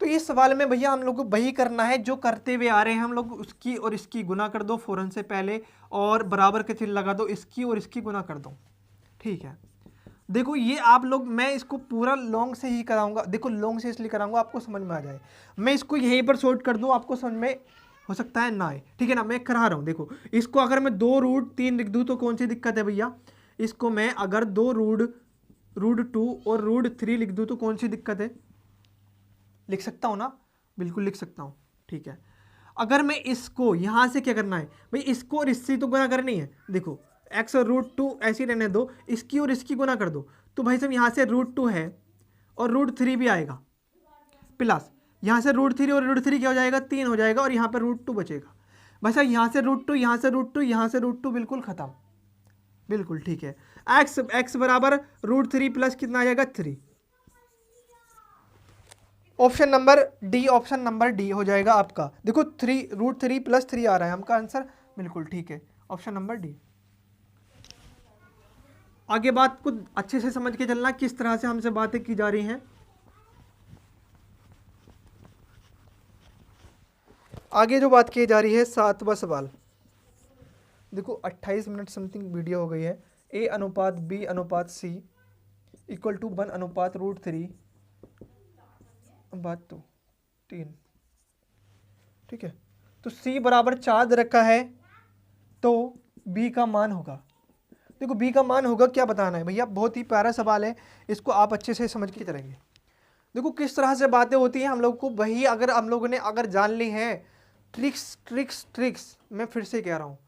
तो इस सवाल में भैया हम लोग को वही करना है जो करते हुए आ रहे हैं हम लोग, उसकी और इसकी गुना कर दो फौरन से पहले और बराबर के चिन्ह लगा दो, इसकी और इसकी गुना कर दो। ठीक है, देखो ये आप लोग, मैं इसको पूरा लॉन्ग से ही कराऊंगा। देखो लॉन्ग से इसलिए कराऊंगा आपको समझ में आ जाए, मैं इसको यहीं पर शॉर्ट कर दूं, आपको समझ में हो सकता है ना आए। ठीक है ना, मैं करा रहा हूं। देखो इसको अगर मैं 2√3 लिख दूं तो कौन सी दिक्कत है भैया? इसको मैं अगर 2√2 और √3 लिख दूं तो कौन सी दिक्कत है? लिख सकता हूं ना? बिल्कुल लिख सकता हूं। ठीक है, अगर मैं इसको यहां से क्या करना है भाई, इसको और इससे तो गुना करनी है। देखो x और √2 ऐसे ही रहने दो, इसकी और इसकी गुना कर दो तो भाई साहब यहाँ से √2 है और √3 भी आएगा, प्लस यहाँ से √3 और √3 क्या हो जाएगा? 3 हो जाएगा और यहाँ पर √2 बचेगा। भाई साहब यहाँ से √2, यहाँ से √2, यहाँ से √2, बिल्कुल खत्म। बिल्कुल ठीक है, x बराबर √3 प्लस कितना आ जाएगा? 3। Option number D, option number D हो जाएगा आपका। देखो √3 प्लस 3 आ रहा है हमका आंसर, बिल्कुल ठीक है, ऑप्शन नंबर डी। आगे बात को अच्छे से समझ के चलना, किस तरह से हमसे बातें की जा रही हैं। आगे जो बात की जा रही है 7वां सवाल, देखो 28 मिनट समथिंग वीडियो हो गई है। a अनुपात b अनुपात c इक्वल टू 1 अनुपात √3 बात तो 3। ठीक है, तो c बराबर 4 दे रखा है तो b का मान होगा। देखो b का मान होगा, क्या बताना है भैया? बहुत ही प्यारा सवाल है, इसको आप अच्छे से समझ के चलेंगे। देखो किस तरह से बातें होती हैं हम लोग को, वही अगर हम लोगों ने अगर जान ली हैं ट्रिक्स, मैं फिर से कह रहा हूँ,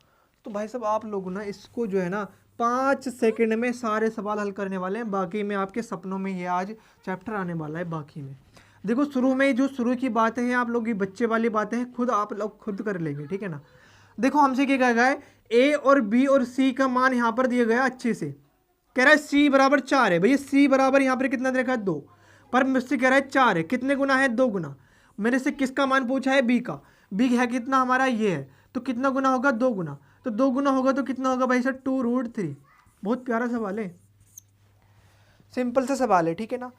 तो भाई साहब आप लोग ना इसको जो है ना 5 सेकंड में सारे सवाल हल करने वाले हैं। बाकी में आपके सपनों में ये आज चैप्टर आने वाला है। बाकी में देखो शुरू में जो शुरू की बातें हैं आप लोग की बच्चे वाली बातें हैं, खुद आप लोग खुद कर लेंगे। ठीक है ना, देखो हमसे क्या कहा गया है, ए और बी और सी का मान यहाँ पर दिया गया अच्छे से। कह रहा है सी बराबर 4 है, भैया सी बराबर यहाँ पर कितना देखा है? 2, पर मुझसे कह रहा है 4 है, कितने गुना है? 2 गुना। मेरे से किसका मान पूछा है? बी का। बी है कितना हमारा? ये है, तो कितना गुना होगा? 2 गुना। तो 2 गुना होगा तो कितना होगा भाई सर? 2√3। बहुत प्यारा सवाल है, सिंपल सा सवाल है। ठीक है ना,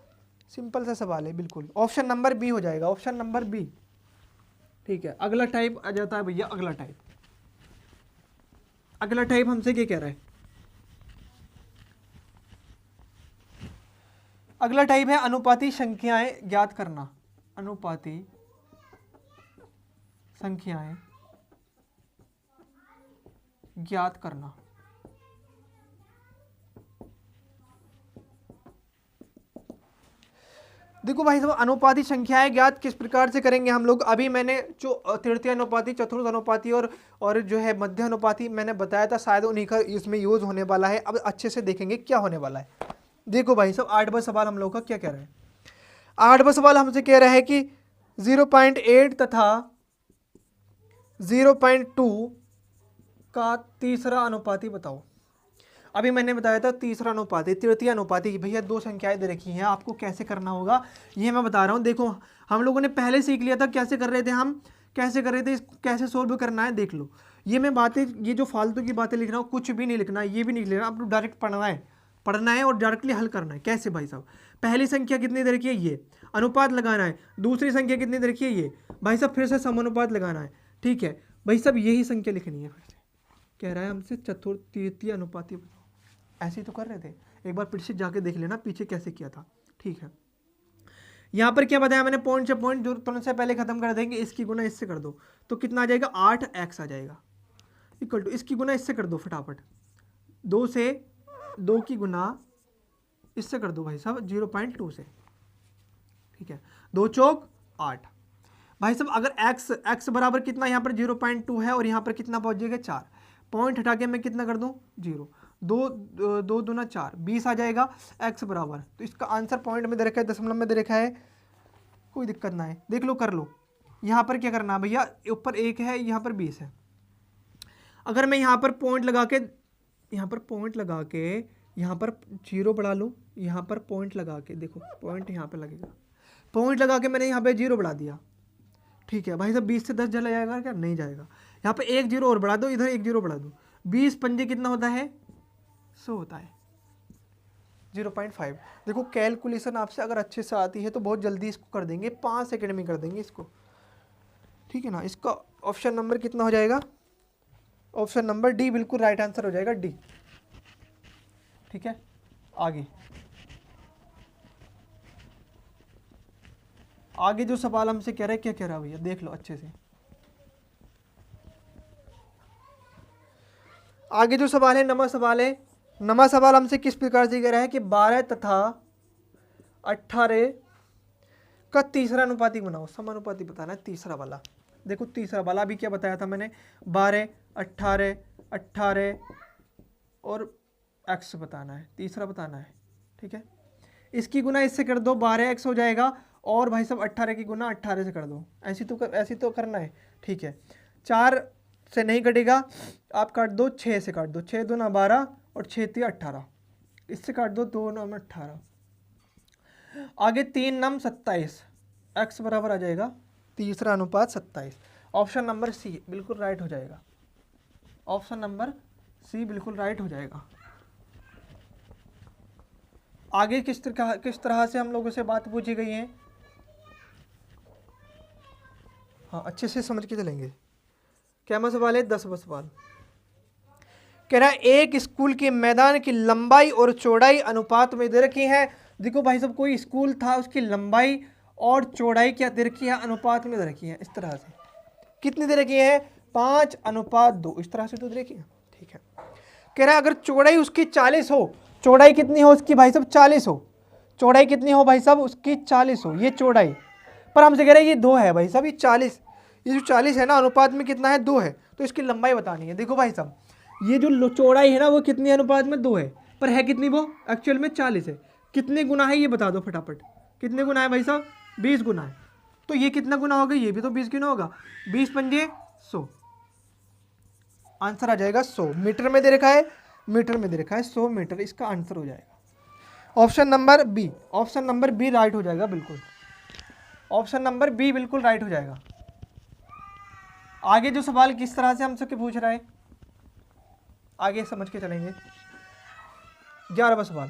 सिंपल सा सवाल है, बिल्कुल ऑप्शन नंबर बी हो जाएगा, ऑप्शन नंबर बी। ठीक है, अगला टाइप आ जाता है भैया, अगला टाइप हमसे क्या कह रहा है? अगला टाइप है अनुपाती संख्याएं ज्ञात करना। अनुपाती संख्याएं ज्ञात करना। देखो भाई साहब, अनुपाती संख्याएं ज्ञात किस प्रकार से करेंगे हम लोग। अभी मैंने जो तृतीय अनुपाती, चतुर्थ अनुपाती और जो है मध्य अनुपाती मैंने बताया था, शायद उन्हीं का इसमें यूज होने वाला है। अब अच्छे से देखेंगे क्या होने वाला है। देखो भाई साहब, 8वां सवाल हम लोग का क्या कह रहा है। 8वां सवाल हमसे कह रहा है कि 0.8 तथा 0.2 का तीसरा अनुपाती बताओ। अभी मैंने बताया था तीसरा अनुपाती, तृतीय अनुपाती, भैया दो संख्याएं दे रखी हैं, आपको कैसे करना होगा ये मैं बता रहा हूँ। देखो हम लोगों ने पहले सीख लिया था कैसे कर रहे थे, हम कैसे कर रहे थे, इसको कैसे सोल्व करना है देख लो। ये मैं बातें, ये जो फालतू की बातें लिख रहा हूँ कुछ भी नहीं लिखना है, ये भी नहीं लिखना, आपको डायरेक्ट पढ़ना है और डायरेक्टली हल करना है। कैसे भाई साहब, पहली संख्या कितनी दे रखी है, ये अनुपात लगाना है। दूसरी संख्या कितनी दे रखी है, ये भाई साहब फिर से समानुपात लगाना है। ठीक है भाई साहब, यही संख्या लिखनी है। फिर से कह रहा है हमसे चतुर्थ तृतीय अनुपाती बताओ। ऐसे ही तो कर रहे थे, एक बार फिर से जाके देख लेना पीछे कैसे किया था। ठीक है, यहाँ पर क्या बताया मैंने, पॉइंट से पॉइंट जो तुरंत से पहले खत्म कर देंगे। इसकी गुना इससे कर दो तो कितना आ जाएगा, 8x आ जाएगा, इक्वल टू इसकी गुना इससे कर दो फटाफट, 2 से 2 की गुना इससे कर दो भाई साहब 0.2 से। ठीक है, 2 चौक 8 भाई साहब। अगर x बराबर कितना, यहाँ पर 0.2 है और यहाँ पर कितना पहुँच जाएगा 4, पॉइंट हटा के मैं कितना कर दूँ 0, 2 दूना 4, 20 आ जाएगा x बराबर। तो इसका आंसर पॉइंट में दे रखा है, दशमलव में दे रखा है, कोई दिक्कत ना है, देख लो कर लो। यहाँ पर क्या करना है भैया, ऊपर 1 है, यहाँ पर 20 है। अगर मैं यहाँ पर पॉइंट लगा के, यहाँ पर पॉइंट लगा के यहाँ पर 0 बढ़ा लूँ, यहाँ पर पॉइंट लगा के देखो, पॉइंट यहाँ पर लगेगा, पॉइंट लगा के मैंने यहाँ पे 0 बढ़ा दिया। ठीक है भाई साहब, 20 से 10 चला जाएगा क्या, नहीं जाएगा। यहाँ पे 1 0 और बढ़ा दो, इधर 1 0 बढ़ा दो, 20 पंजे कितना होता है, 100 होता है, 0.5। देखो कैलकुलेशन आपसे अगर अच्छे से आती है तो बहुत जल्दी इसको कर देंगे, 5 सेकंड में कर देंगे इसको। ठीक है ना, इसका ऑप्शन नंबर कितना हो जाएगा, ऑप्शन नंबर डी बिल्कुल राइट आंसर हो जाएगा, डी। ठीक है, आगे जो सवाल हमसे कह रहा है, क्या कह रहा है भैया देख लो अच्छे से। आगे जो सवाल है, नमा सवाल हमसे किस प्रकार से कह रहा है कि 12 तथा 18 का तीसरा अनुपाती बनाओ। समानुपाती बताना है तीसरा वाला। देखो तीसरा वाला अभी क्या बताया था मैंने, 12 18 और x बताना है, तीसरा बताना है। ठीक है, इसकी गुना इससे कर दो, 12x हो जाएगा, और भाई साहब 18 की गुना 18 से कर दो, ऐसी तो करना है। ठीक है, 4 से नहीं कटेगा, आप काट दो, 6 से काट दो, 6 दूना 12 और 6 3 18, इससे काट दो, 2 9 18, आगे 3 9 27, x बराबर आ जाएगा तीसरा अनुपात 27। ऑप्शन नंबर सी बिल्कुल राइट हो जाएगा, ऑप्शन नंबर सी बिल्कुल राइट हो जाएगा। आगे किस तरह से हम लोगों से बात पूछी गई है, हाँ अच्छे से समझ के चलेंगे। क्या सवाल है, 10वां सवाल कह रहा है एक स्कूल के मैदान की लंबाई और चौड़ाई अनुपात में दे रखी है। देखो भाई साहब, कोई स्कूल था, उसकी लंबाई और चौड़ाई क्या दे रखी है, अनुपात में दे रखी है। इस तरह से कितनी दे रखी है, 5:2, इस तरह से तो दे रखी है। ठीक है, कह रहा है अगर चौड़ाई उसकी 40 हो, चौड़ाई कितनी हो उसकी भाई साहब 40 हो, चौड़ाई कितनी हो भाई साहब उसकी 40 हो, ये चौड़ाई, पर हमसे कह रहे हैं ये 2 है भाई साहब, ये 40, ये जो 40 है ना अनुपात में कितना है, 2 है, तो इसकी लंबाई बतानी है। देखो भाई साहब, ये जो चौड़ाई है ना वो कितनी अनुपात में 2 है, पर है कितनी, वो एक्चुअल में 40 है। कितने गुना है ये बता दो फटाफट, कितने गुना है भाई साहब, 20 गुना है। तो ये कितना गुना होगा, ये भी तो 20 गुना होगा, 20 पंजे 100, आंसर आ जाएगा 100। मीटर में दे रखा है, मीटर में दे रखा है 100 मीटर, इसका आंसर हो जाएगा option number B, option number B right हो जाएगा बिल्कुल, ऑप्शन नंबर बी बिल्कुल राइट हो जाएगा। आगे जो सवाल किस तरह से हमसे पूछ रहा है, आगे समझ के चलेंगे। 11वां सवाल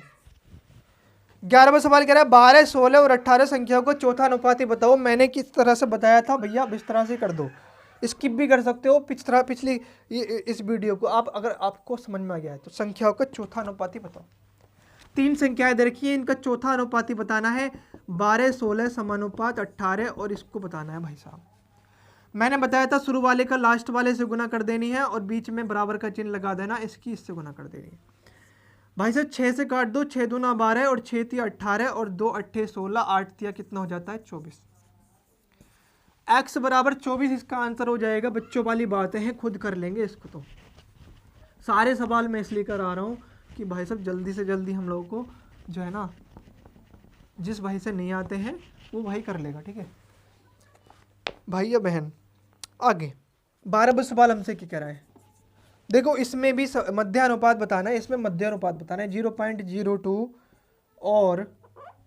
कह रहा है 12 16 और 18 संख्याओं को चौथा अनुपाती बताओ। मैंने किस तरह से बताया था भैया, इस तरह से कर दो, स्किप भी कर सकते हो पिछली इस वीडियो को, आप अगर आपको समझ में आ गया है तो संख्याओं का चौथा अनुपाती बताओ। तीन संख्याएं दे रखी है, इनका चौथा अनुपाती बताना है, 12 16 समानुपात 18, और इसको बताना है भाई साहब। मैंने बताया था शुरू वाले का लास्ट वाले से गुना कर देनी है और बीच में बराबर का चिन्ह लगा देना, इसकी इससे गुना कर देनी है भाई साहब। 6 से काट दो, 6 दूना 12 और 6 तिया 18 और 2 अट्ठे 16, 8 तिया कितना हो जाता है 24। x बराबर 24 इसका आंसर हो जाएगा। बच्चों वाली बातें हैं, खुद कर लेंगे इसको। तो सारे सवाल मैं इसलिए कर आ रहा हूँ कि भाई साहब जल्दी से जल्दी हम लोगों को जो है ना, जिस भाई से नहीं आते हैं वो भाई कर लेगा, ठीक है भाई या बहन। आगे 12वां सवाल हमसे क्या कह रहा है, देखो इसमें भी मध्य अनुपात बताना है, इसमें मध्य अनुपात बताना है 0.02 और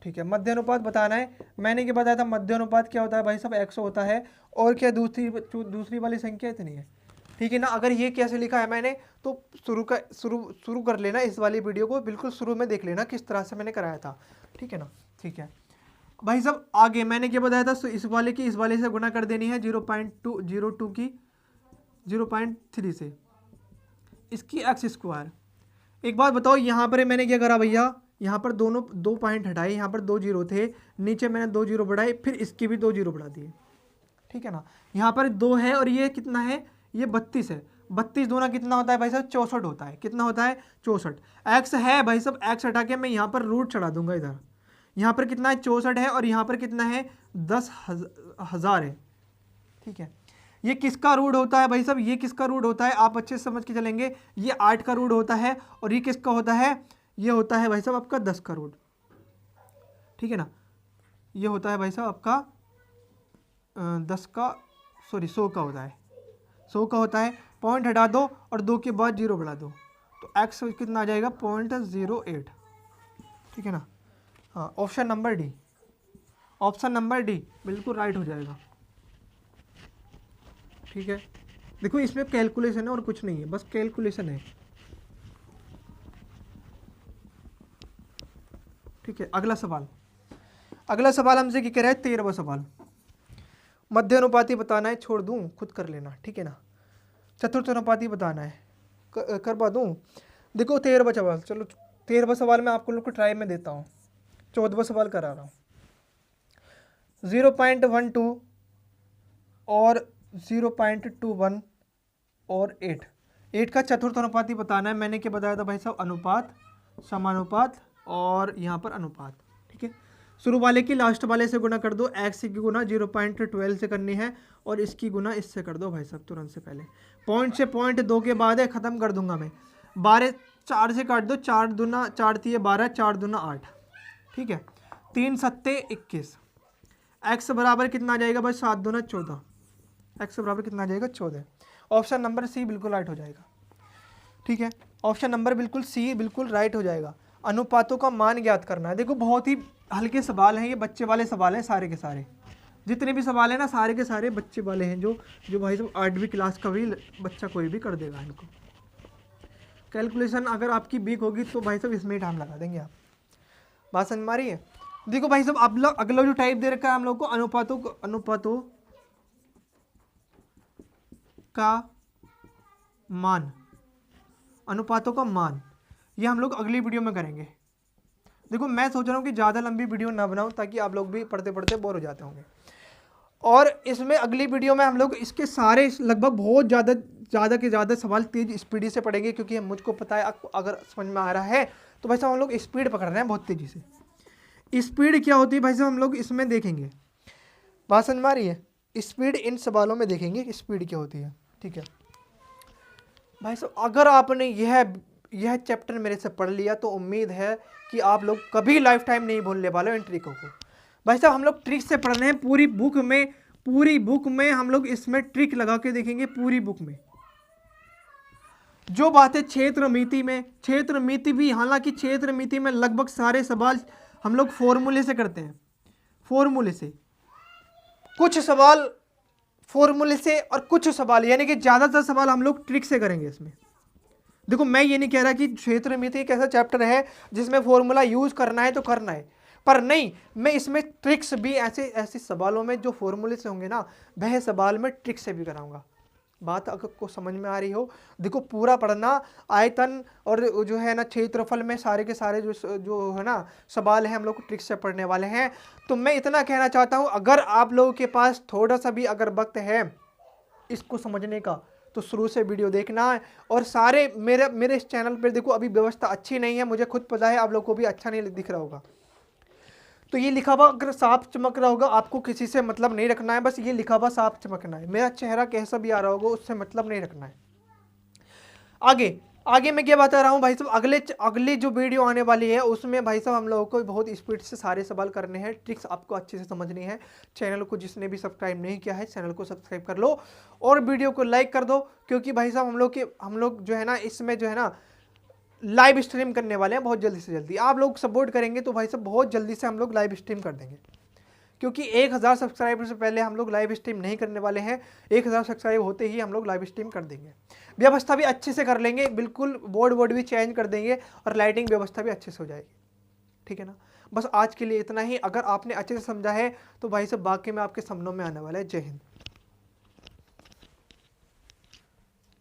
ठीक है मध्य अनुपात बताना है। मैंने क्या बताया था, मध्य अनुपात क्या होता है भाई साहब, 100 होता है, और क्या दूसरी वाली संख्या इतनी है, ठीक है ना। अगर ये कैसे लिखा है मैंने, तो शुरू कर लेना इस वाली वीडियो को, बिल्कुल शुरू में देख लेना किस तरह से मैंने कराया था, ठीक है ना। ठीक है भाई साहब, आगे मैंने क्या बताया था, इस वाले की इस वाले से गुना कर देनी है, 0.202 की 0.3 से, इसकी एक्स स्क्वायर। एक बात बताओ, यहाँ पर मैंने क्या करा भैया, यहाँ पर दोनों 2 पॉइंट हटाए, यहाँ पर 2 जीरो थे, नीचे मैंने 2 जीरो बढ़ाए, फिर इसकी भी 2 जीरो बढ़ा दिए, ठीक है ना। यहाँ पर 2 है और ये कितना है, ये 32 है, 32 दूना कितना होता है भाई साहब 64 होता है, कितना होता है 64। एक्स है भाई साहब, एक्स हटा के मैं यहाँ पर रूट चढ़ा दूंगा इधर, यहाँ पर कितना है 64 है और यहाँ पर कितना है 10,000 है, ठीक है। ये किसका रूट होता है भाई साहब, ये किसका रूट होता है, आप अच्छे से समझ के चलेंगे, ये 8 का रूट होता है, और ये किसका होता है, ये होता है भाई साहब आपका 10 का रूट, ठीक है ना। ये होता है भाई साहब आपका 100 का होता है, 100 का होता है। पॉइंट हटा दो और 2 के बाद 0 बढ़ा दो, तो एक्स कितना आ जाएगा 0.08, ठीक है ना। हाँ, option number D, option number D बिल्कुल राइट हो जाएगा, ठीक है। देखो इसमें कैलकुलेशन है और कुछ नहीं है, बस कैलकुलेशन है, ठीक है। अगला सवाल, अगला सवाल हमसे क्या कह रहा है, 13वां सवाल, मध्य अनुपाती बताना है, छोड़ दूं खुद कर लेना, ठीक है ना। चतुर्थ अनुपाती बताना है, करवा दूं। देखो 13वां सवाल, चलो 13वां सवाल मैं आपको लोग को ट्राई में देता हूँ, 14वां सवाल करा रहा हूँ। 0.12 और 0.21 और 8 का चतुर्थ अनुपाती बताना है। मैंने क्या बताया था भाई साहब, अनुपात, समानुपात और यहाँ पर अनुपात, ठीक है। शुरू वाले की लास्ट वाले से गुना कर दो, एक्स की गुना 0.12 से करनी है और इसकी गुना इससे कर दो भाई साहब तुरंत से पहले। पॉइंट से पॉइंट 2 के बाद है, ख़त्म कर दूंगा मैं। 12 4 से काट दो, 4 दूना 4 तिये 12, 4 दूना 8, ठीक है। 3 सत्ते 21, एक्स बराबर कितना आ जाएगा भाई 7 दूना 14, एक्स बराबर कितना आ जाएगा 14। ऑप्शन नंबर सी बिल्कुल राइट हो जाएगा, ठीक है। ऑप्शन नंबर बिल्कुल सी बिल्कुल राइट हो जाएगा। अनुपातों का मान ज्ञात करना है। देखो बहुत ही हल्के सवाल हैं, ये बच्चे वाले सवाल हैं सारे के सारे, जितने भी सवाल हैं ना सारे के सारे बच्चे वाले हैं, जो भाई साहब 8वीं क्लास का भी बच्चा कोई भी कर देगा इनको। कैलकुलेशन अगर आपकी वीक होगी तो भाई साहब इसमें ही टाइम लगा देंगे आप, बात समझ में आ रही है। देखो भाई साहब अब अगला जो टाइप दे रखा है हम लोग को, अनुपातों का मान, अनुपातों का मान, ये हम लोग अगली वीडियो में करेंगे। देखो मैं सोच रहा हूँ कि ज़्यादा लंबी वीडियो ना बनाऊँ, ताकि आप लोग भी पढ़ते पढ़ते बोर हो जाते होंगे। और इसमें अगली वीडियो में हम लोग इसके सारे लगभग बहुत ज़्यादा के ज़्यादा सवाल तेज स्पीड से पढ़ेंगे, क्योंकि मुझको पता है आपको अगर समझ में आ रहा है तो भाई साहब हम लोग स्पीड पकड़ रहे हैं बहुत तेज़ी से। स्पीड क्या होती है भाई साहब हम लोग इसमें देखेंगे, बात समझ में आ रही है। स्पीड इन सवालों में देखेंगे स्पीड क्या होती है, ठीक है भाई साहब। अगर आपने यह चैप्टर मेरे से पढ़ लिया तो उम्मीद है कि आप लोग कभी लाइफ टाइम नहीं भूलने वाले हो इन ट्रिकों को। भाई साहब हम लोग ट्रिक से पढ़ रहे हैं, पूरी बुक में हम लोग इसमें ट्रिक लगा के देखेंगे। पूरी बुक में जो बातें क्षेत्र मिति भी, हालांकि क्षेत्र मिति में लगभग सारे सवाल हम लोग फॉर्मूले से करते हैं, फॉर्मूले से। कुछ सवाल फॉर्मूले से और कुछ सवाल यानी कि ज़्यादातर सवाल हम लोग ट्रिक से करेंगे इसमें। देखो मैं ये नहीं कह रहा कि क्षेत्र मिति एक ऐसा चैप्टर है जिसमें फॉर्मूला यूज़ करना है तो करना है, पर नहीं, मैं इसमें ट्रिक्स भी ऐसे सवालों में जो फॉर्मूले से होंगे ना, वह सवाल में ट्रिक से भी कराऊंगा। बात अगर को समझ में आ रही हो, देखो पूरा पढ़ना, आयतन और जो है ना क्षेत्रफल में सारे के सारे जो है ना सवाल है हम लोग को ट्रिक्स से पढ़ने वाले हैं। तो मैं इतना कहना चाहता हूँ, अगर आप लोगों के पास थोड़ा सा भी अगर वक्त है इसको समझने का तो शुरू से वीडियो देखना है। और सारे मेरे इस चैनल पर देखो अभी व्यवस्था अच्छी नहीं है, मुझे खुद पता है, आप लोग को भी अच्छा नहीं दिख रहा होगा। तो ये लिखा हुआ अगर साफ चमक रहा होगा, आपको किसी से मतलब नहीं रखना है, बस ये लिखा हुआ साफ चमकना है। मेरा चेहरा कैसा भी आ रहा होगा उससे मतलब नहीं रखना है। आगे मैं क्या बता रहा हूँ भाई साहब, अगले जो वीडियो आने वाली है उसमें भाई साहब हम लोगों को बहुत स्पीड से सारे सवाल करने हैं, ट्रिक्स आपको अच्छे से समझनी है। चैनल को जिसने भी सब्सक्राइब नहीं किया है चैनल को सब्सक्राइब कर लो और वीडियो को लाइक कर दो, क्योंकि भाई साहब हम लोग जो है ना इसमें जो है ना लाइव स्ट्रीम करने वाले हैं बहुत जल्दी से जल्दी। आप लोग सपोर्ट करेंगे तो भाई साहब बहुत जल्दी से हम लोग लाइव स्ट्रीम कर देंगे, क्योंकि 1000 सब्सक्राइबर से पहले हम लोग लाइव स्ट्रीम नहीं करने वाले हैं। 1000 सब्सक्राइब होते ही हम लोग लाइव स्ट्रीम कर देंगे। व्यवस्था भी अच्छे से कर लेंगे, बिल्कुल बोर्ड भी चेंज कर देंगे और लाइटिंग व्यवस्था भी अच्छे से हो जाएगी, ठीक है ना। बस आज के लिए इतना ही। अगर आपने अच्छे से समझा है तो भाई साहब वाकई में आपके सपनों में आने वाला है। जय हिंद।